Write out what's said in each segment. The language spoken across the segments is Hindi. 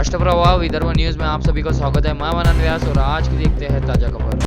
राष्ट्रप्रवाह विदर्भ न्यूज में आप सभी का स्वागत है। मैं मनन व्यास और आज की देखते हैं ताजा खबर।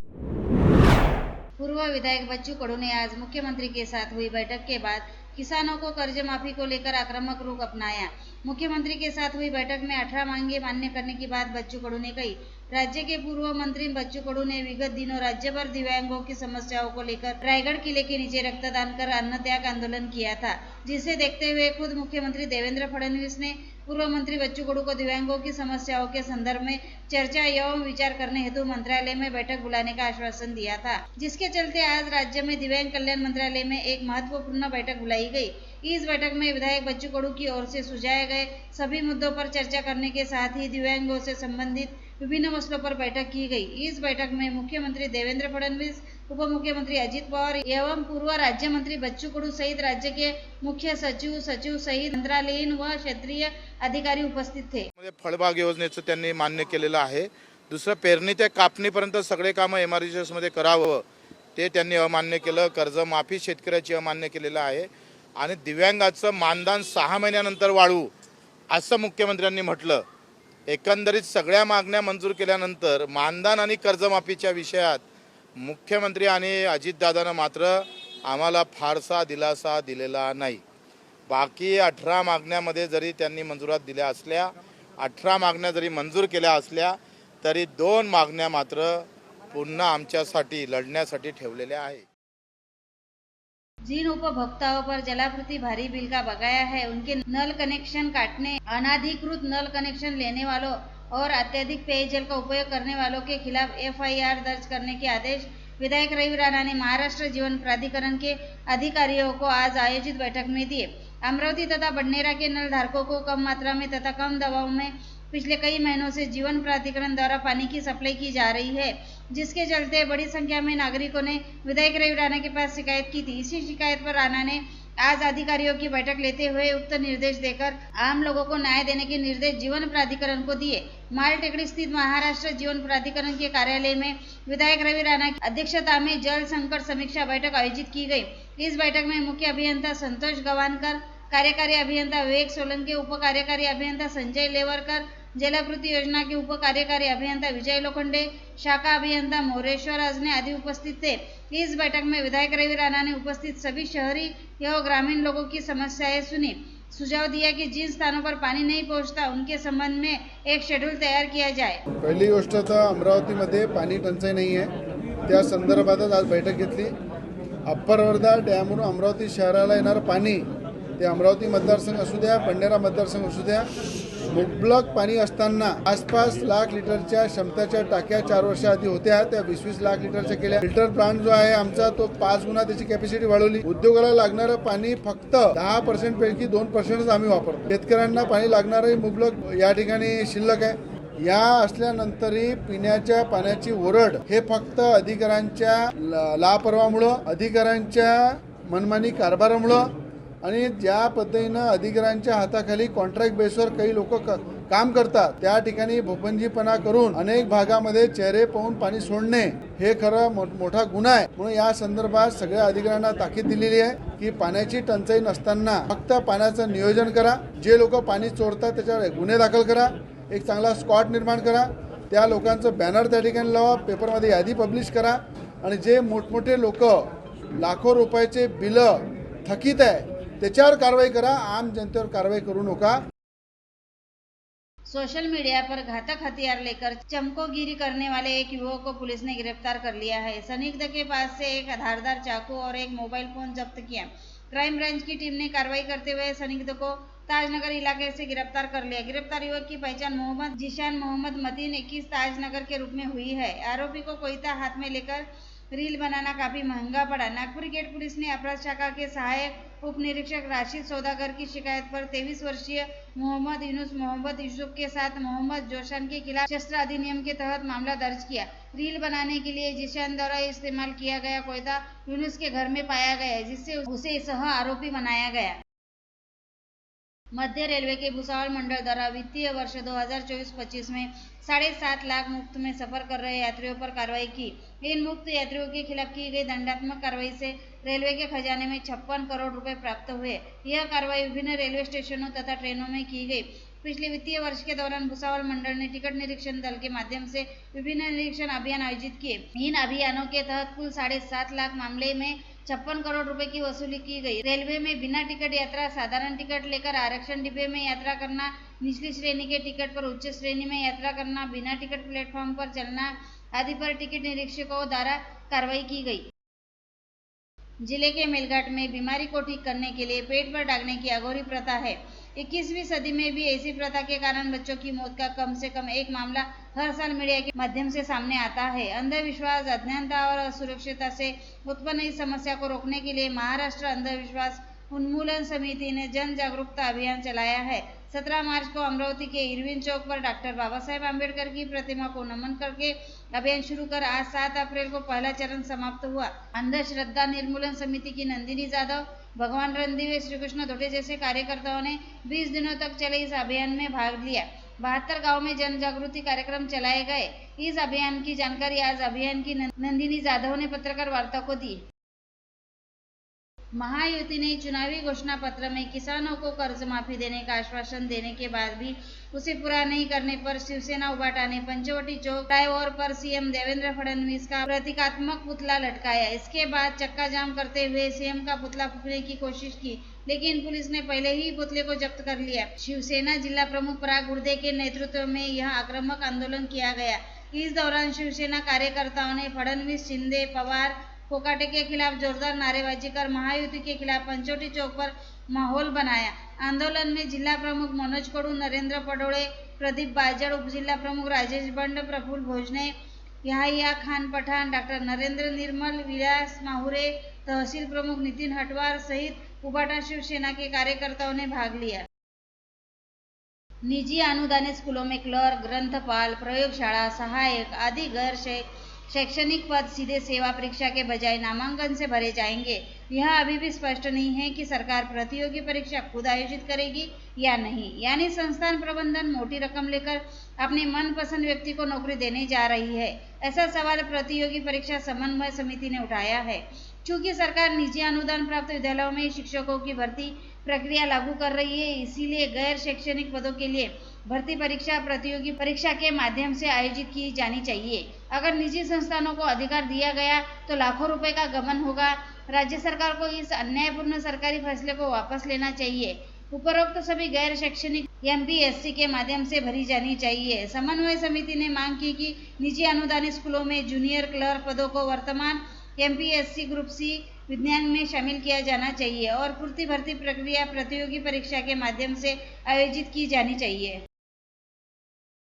पूर्व विधायक बच्चू कडू ने आज मुख्यमंत्री के साथ हुई बैठक के बाद किसानों को कर्ज माफी को लेकर आक्रामक रुख अपनाया। मुख्यमंत्री के साथ हुई बैठक में 18 मांगे मान्य करने की बात बच्चू कडू ने कही। राज्य के पूर्व मंत्री बच्चू कडू ने विगत दिनों राज्य भर दिव्यांगों की समस्याओं को लेकर रायगढ़ किले के नीचे रक्तदान कर अन्न त्याग आंदोलन किया था, जिसे देखते हुए खुद मुख्यमंत्री देवेंद्र फडणवीस ने पूर्व मंत्री बच्चू कडू को दिव्यांगों की समस्याओं के संदर्भ में चर्चा एवं विचार करने हेतु मंत्रालय में बैठक बुलाने का आश्वासन दिया था, जिसके चलते आज राज्य में दिव्यांग कल्याण मंत्रालय में एक महत्वपूर्ण बैठक बुलाई गई। इस बैठक में विधायक बच्चू कडू की ओर से सुझाए गए सभी मुद्दों पर चर्चा करने के साथ ही दिव्यांगों से संबंधित विभिन्न मसलों पर बैठक की गई। इस बैठक में मुख्यमंत्री देवेंद्र फडणवीस, उप मुख्यमंत्री अजित पवार एवं पूर्व राज्य मंत्री बच्चू कडू सहित राज्य के मुख्य सचिव सहित मंत्रालयीन व क्षेत्रीय अधिकारी उपस्थित थे। फळबाग योजनेचं त्यांनी मान्य केलेलं आहे। दुसरं पेरणी ते कापणीपर्यंत सगळे कामं एमआरजीएस मध्ये करावं ते त्यांनी अमान्य केलं। कर्जमाफी शेतकऱ्याची अमान्य केलेलं आहे आणि दिव्यांगाचं मानधन 6 महिन्यानंतर वाढवू असं मुख्यमंत्र्यांनी म्हटलं। एकंदरीत सगळ्या मागण्या मंजूर केल्यानंतर मानधन आणि कर्जमाफीच्या विषयात मुख्यमंत्री आणि अजितदादांना मात्र आम्हाला फारसा दिलासा दिलेला नाही। बाकी 18 मागण्यामध्ये जरी त्यांनी मंजुरात दिल्या असल्या, 18 मागण्या जरी मंजूर केल्या असल्या तरी 2 मागण्या मात्र पुन्हा आमच्यासाठी लढण्यासाठी ठेवलेल्या आहे। जिन उपभोक्ताओं पर जलापूर्ति भारी बिल का बकाया है, उनके नल कनेक्शन काटने, अनाधिकृत नल कनेक्शन लेने वालों और अत्यधिक पेयजल का उपयोग करने वालों के खिलाफ एफआईआर दर्ज करने के आदेश विधायक रवि राणा ने महाराष्ट्र जीवन प्राधिकरण के अधिकारियों को आज आयोजित बैठक में दिए। अमरावती तथा बडनेरा के नल धारकों को कम मात्रा में तथा कम दबाव में पिछले कई महीनों से जीवन प्राधिकरण द्वारा पानी की सप्लाई की जा रही है, जिसके चलते बड़ी संख्या में नागरिकों ने विधायक रवि राणा के पास शिकायत की थी। इसी शिकायत पर राणा ने आज अधिकारियों की बैठक लेते हुए उक्त निर्देश देकर आम लोगों को न्याय देने के निर्देश जीवन प्राधिकरण को दिए। माल टेकड़ी स्थित महाराष्ट्र जीवन प्राधिकरण के कार्यालय में विधायक रवि राणा की अध्यक्षता में जल संकट समीक्षा बैठक आयोजित की गई। इस बैठक में मुख्य अभियंता संतोष गवानकर, कार्यकारी अभियंता विवेक सोलंके, उप कार्यकारी अभियंता संजय लेवरकर, जलापूर्ति योजना के उप कार्यकारी अभियंता विजय लोखंडे, शाखा अभियंता मोरेश्वर अजने आदि उपस्थित थे। इस बैठक में विधायक रवि राणा ने उपस्थित सभी शहरी एवं ग्रामीण लोगों की समस्याएं सुनी, सुझाव दिया कि जिन स्थानों पर पानी नहीं पहुंचता उनके संबंध में एक शेड्यूल तैयार किया जाए। पहिली गोष्ट तर अमरावतीमध्ये पाणी टंचाई नाही आहे, त्या संदर्भातच आज बैठक घेतली। अप्पर वर्धा डॅमवरून अमरावती शहराला येणारं पाणी ते अमरावती मतदारसंघ असू द्या, बडनेरा मतदारसंघ असू द्या, मुबलक पाणी असताना 5-5 लाख लिटरच्या क्षमतेच्या टाक्या 4 वर्षाआधी होत्या, त्या 20-20 लाख लिटरच्या केल्या। फिल्टर प्लांट जो आहे आमचा तो 5 गुणा त्याची कॅपॅसिटी वाढवली। उद्योगाला लागणारं पाणी फक्त 10% पैकी 2%च आम्ही वापरतो। शेतकऱ्यांना पाणी लागणारही मुबलक या ठिकाणी शिल्लक आहे। या असल्यानंतरही पिण्याच्या पाण्याची ओरड हे फक्त अधिकाऱ्यांच्या लापरवाहीमुळे, अधिकाऱ्यांच्या मनमानी कारभारामुळे आणि ज्या पद्धतीनं अधिकाऱ्यांच्या हाताखाली कॉन्ट्रॅक्ट बेसवर काही लोक काम करतात, त्या ठिकाणी भोपंजीपणा करून अनेक भागामध्ये चेहरे पाहून पाणी सोडणे हे खरं मोठा गुन्हा आहे। म्हणून या संदर्भात सगळ्या अधिकाऱ्यांना ताकीद दिलेली आहे की पाण्याची टंचाई नसताना फक्त पाण्याचं नियोजन करा, जे लोक पाणी चोरतात त्याच्यावर गुन्हे दाखल करा, एक चांगला स्क्वॉड निर्माण करा, त्या लोकांचं बॅनर त्या ठिकाणी लावा, पेपरमध्ये यादी पब्लिश करा आणि जे मोठमोठे लोक लाखो रुपयाचे बिल थकीत आहे त्याच्यावर कारवाई करा, आम जनतेवर कारवाई करू नका। सोशल मीडिया पर घातक हथियार लेकर चमकोगिरी करने वाले एक युवक को पुलिस ने गिरफ्तार कर लिया है। संदिग्ध के पास से एक धारदार चाकू और एक मोबाइल फोन जब्त किया। क्राइम ब्रांच की टीम ने कार्रवाई करते हुए संदिग्ध को ताजनगर इलाके से गिरफ्तार कर लिया। गिरफ्तार युवक की पहचान मोहम्मद जीशान मोहम्मद मतीन 21 ताजनगर के रूप में हुई है। आरोपी को कोयता हाथ में लेकर रील बनाना काफी महंगा पड़ा। नागपुर गेट पुलिस ने अपराध शाखा के सहायक उप निरीक्षक राशिद सौदागर की शिकायत पर 23 वर्षीय मोहम्मद यूनुस मोहम्मद यूसुफ के साथ मोहम्मद जोशान के खिलाफ शस्त्र अधिनियम के तहत मामला दर्ज किया। रील बनाने के लिए जीशान द्वारा इस्तेमाल किया गया कोयता यूनुस के घर में पाया गया, जिससे उसे सह आरोपी बनाया गया। मध्य रेलवे के भुसावल मंडल द्वारा वित्तीय वर्ष 2024-25 में 7.5 लाख मुफ्त में सफर कर रहे यात्रियों पर कार्रवाई की। इन मुक्त यात्रियों के खिलाफ की गई दंडात्मक कार्रवाई से रेलवे के खजाने में 56 करोड़ रुपए प्राप्त हुए। यह कार्रवाई विभिन्न रेलवे स्टेशनों तथा ट्रेनों में की गई। पिछले वित्तीय वर्ष के दौरान भुसावल मंडल ने टिकट निरीक्षण दल के माध्यम से विभिन्न निरीक्षण अभियान आयोजित किए। इन अभियानों के तहत कुल 7.5 लाख मामले में 56 करोड़ रुपए की वसूली की गई। रेलवे में बिना टिकट यात्रा, साधारण टिकट लेकर आरक्षण डिब्बे में यात्रा करना, निचली श्रेणी के टिकट पर उच्च श्रेणी में यात्रा करना, बिना टिकट प्लेटफॉर्म पर चलना आदि पर टिकट निरीक्षकों द्वारा कार्रवाई की गई। जिले के मेलघाट में बीमारी को ठीक करने के लिए पेट पर डालने की अघोरी प्रथा है। 21वीं सदी में भी ऐसी प्रथा के कारण बच्चों की मौत का कम से कम एक मामला हर साल मीडिया के माध्यम से सामने आता है। अंधविश्वास, अज्ञानता और असुरक्षितता से उत्पन्न इस समस्या को रोकने के लिए महाराष्ट्र अंधविश्वास उन्मूलन समिति ने जन जागरूकता अभियान चलाया है। 17 मार्च को अमरावती के इरविन चौक पर डॉक्टर बाबा साहेब आम्बेडकर की प्रतिमा को नमन करके अभियान शुरू कर आज 7 अप्रैल को पहला चरण समाप्त हुआ। अंधश्रद्धा निर्मूलन समिति की नंदिनी जाधव, भगवान रणदिवे, श्री कृष्ण धोटे जैसे कार्यकर्ताओं ने 20 दिनों तक चले इस अभियान में भाग लिया। 72 गाँव में जन जागृति कार्यक्रम चलाए गए। इस अभियान की जानकारी आज अभियान की नंदिनी जाधव ने पत्रकार वार्ता को दी। महायुति ने चुनावी घोषणा पत्र में किसानों को कर्ज माफी देने का आश्वासन देने के बाद भी उसे पूरा नहीं करने पर शिवसेना उबाटा ने पंचवटी चौक फ्लाईओवर पर सीएम देवेंद्र फडणवीस का प्रतीकात्मक पुतला लटकाया। इसके बाद चक्का जाम करते हुए सीएम का पुतला फूंकने की कोशिश की, लेकिन पुलिस ने पहले ही पुतले को जब्त कर लिया। शिवसेना जिला प्रमुख पराग गुर्दे के नेतृत्व में यह आक्रामक आंदोलन किया गया। इस दौरान शिवसेना कार्यकर्ताओं ने फडणवीस, शिंदे, पवार, कोकाटे के खिलाफ जोरदार नारेबाजी कर महायुति के खिलाफ पंचवटी चौक पर माहौल बनाया। आंदोलन में जिला प्रमुख मनोज कडू, नरेंद्र पडोळे, प्रदीप बाजड़, उपजिला प्रमुख राजेश बंड, प्रफुल्ल भोजने, यहाया खान पठान, डॉक्टर नरेंद्र निर्मल, विलास माहुरे, तहसील प्रमुख नितिन हटवार सहित उबाटा शिवसेना के कार्यकर्ताओं ने भाग लिया। निजी अनुदानित स्कूलों में क्लर्क, ग्रंथपाल, प्रयोगशाला सहायक आदि गैर शैक्षणिक पद सीधे सेवा परीक्षा के बजाय नामांकन से भरे जाएंगे। यह अभी भी स्पष्ट नहीं है कि सरकार प्रतियोगी परीक्षा खुद आयोजित करेगी या नहीं, यानी संस्थान प्रबंधन मोटी रकम लेकर अपने मनपसंद व्यक्ति को नौकरी देने जा रही है। ऐसा सवाल प्रतियोगी परीक्षा समन्वय समिति ने उठाया है। चूंकि सरकार निजी अनुदान प्राप्त विद्यालयों में शिक्षकों की भर्ती प्रक्रिया लागू कर रही है, इसीलिए गैर शैक्षणिक पदों के लिए भर्ती परीक्षा प्रतियोगी परीक्षा के माध्यम से आयोजित की जानी चाहिए। अगर निजी संस्थानों को अधिकार दिया गया तो लाखों रुपए का गबन होगा। राज्य सरकार को इस अन्यायपूर्ण सरकारी फैसले को वापस लेना चाहिए। उपरोक्त सभी गैर शैक्षणिक एमपीएससी के माध्यम से भरी जानी चाहिए। समन्वय समिति ने मांग की कि निजी अनुदानित स्कूलों में जूनियर क्लर्क पदों को वर्तमान एमपीएससी ग्रुप सी विज्ञान में शामिल किया जाना चाहिए और पूर्ति भर्ती प्रक्रिया प्रतियोगी परीक्षा के माध्यम से आयोजित की जानी चाहिए।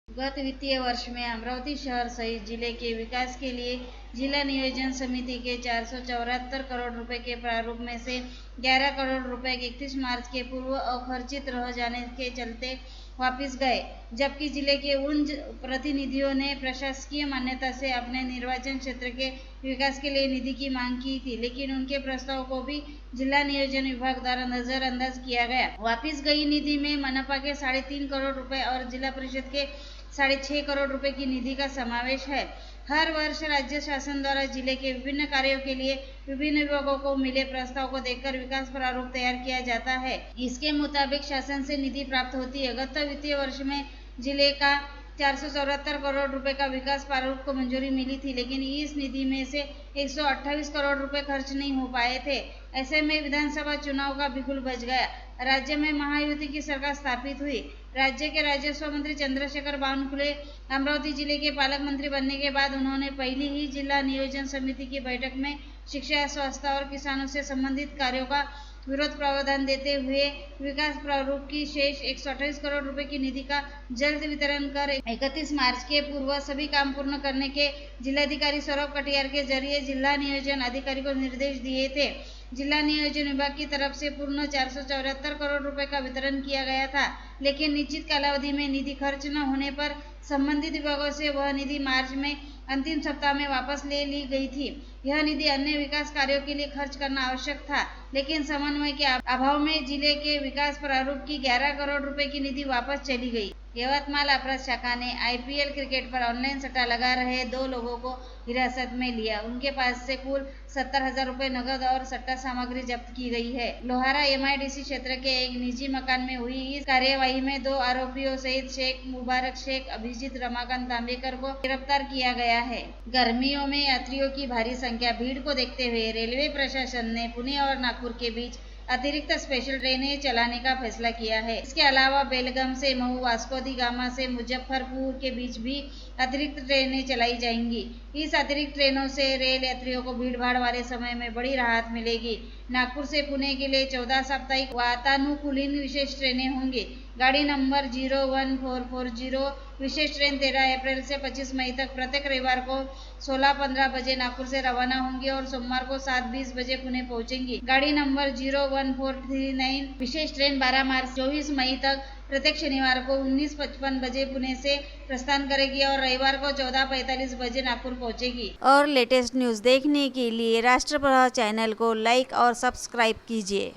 गत वित्तीय वर्ष में अमरावती शहर सहित जिले के विकास के लिए जिला नियोजन समिति के 474 करोड़ रुपए के प्रारूप में से 11 करोड़ रुपए 31 मार्च के पूर्व अखर्चित रह जाने के चलते वापस गए, जबकि जिले के उन प्रतिनिधियों ने प्रशासकीय मान्यता से अपने निर्वाचन क्षेत्र के विकास के लिए निधि की मांग की थी, लेकिन उनके प्रस्ताव को भी जिला नियोजन विभाग द्वारा नजरअंदाज किया गया। वापस गई निधि में मनपा के 3.5 करोड़ रुपए और जिला परिषद के 6.5 करोड़ रुपए की निधि का समावेश है। हर वर्ष राज्य शासन द्वारा जिले के विभिन्न कार्यों के लिए विभिन्न विभागों को मिले प्रस्ताव को देखकर विकास प्रारूप तैयार किया जाता है। इसके मुताबिक शासन से निधि प्राप्त होती है। गत वित्तीय वर्ष में जिले का 474 करोड़ रुपए का विकास प्रारूप को मंजूरी मिली थी, लेकिन इस निधि में से 128 करोड़ रुपए खर्च नहीं हो पाए थे। ऐसे में विधानसभा चुनाव का बिगुल बज गया। राज्य में महायुति की सरकार स्थापित हुई। राज्य के राजस्व मंत्री चंद्रशेखर बावनकुळे अमरावती जिले के पालक मंत्री बनने के बाद उन्होंने पहली ही जिला नियोजन समिति की बैठक में शिक्षा, स्वास्थ्य और किसानों से संबंधित कार्यों का विरोध प्रावधान देते हुए विकास प्रारूप की शेष 128 करोड़ रुपए की निधि का जल्द वितरण कर 31 मार्च के पूर्व सभी काम पूर्ण करने के जिलाधिकारी सौरभ कटियार के जरिए जिला नियोजन अधिकारी को निर्देश दिए थे। जिला नियोजन विभाग की तरफ से पूर्ण 474 करोड़ रुपए का वितरण किया गया था, लेकिन निश्चित कालावधि में निधि खर्च न होने पर संबंधित विभागों से वह निधि मार्च में अंतिम सप्ताह में वापस ले ली गई थी। यह निधि अन्य विकास कार्यों के लिए खर्च करना आवश्यक था, लेकिन समन्वय के अभाव में जिले के विकास प्रारूप की 11 करोड़ रुपए की निधि वापस चली गई। यवतमाल अपराध शाखा ने IPL क्रिकेट पर ऑनलाइन सट्टा लगा रहे 2 लोगों को हिरासत में लिया। उनके पास से कुल 70,000 रुपए नकद और सट्टा सामग्री जब्त की गई है। लोहारा MIDC क्षेत्र के एक निजी मकान में हुई इस कार्यवाही में 2 आरोपियों सहित शेख मुबारक शेख अभिजीत रमाकांत तांबेकर को गिरफ्तार किया गया है। गर्मियों में यात्रियों की भारी संख्या भीड़ को देखते हुए रेलवे प्रशासन ने पुणे और नागपुर के बीच अतिरिक्त स्पेशल ट्रेनें चलाने का फैसला किया है। इसके अलावा बेलगाम से महू, वास्को दी गामा से मुजफ्फरपुर के बीच भी अतिरिक्त ट्रेनें चलाई जाएंगी। इस अतिरिक्त ट्रेनों से रेल यात्रियों को भीड़ भाड़ वाले समय में बड़ी राहत मिलेगी। नागपुर से पुणे के लिए 14 साप्ताहिक वातानुकूलित विशेष ट्रेनें होंगी। गाड़ी नंबर 01440 विशेष ट्रेन 13 अप्रैल से 25 मई तक प्रत्येक रविवार को 16:15 बजे नागपुर से रवाना होंगी और सोमवार को 7:20 बजे पुणे पहुंचेंगी। गाड़ी नंबर 01439 विशेष ट्रेन 12 मार्च 24 मई तक प्रत्येक शनिवार को 19:55 बजे पुणे से प्रस्थान करेगी और रविवार को 14:45 बजे नागपुर पहुंचेगी। और लेटेस्ट न्यूज देखने के लिए राष्ट्रप्रभा चैनल को लाइक और सब्सक्राइब कीजिए।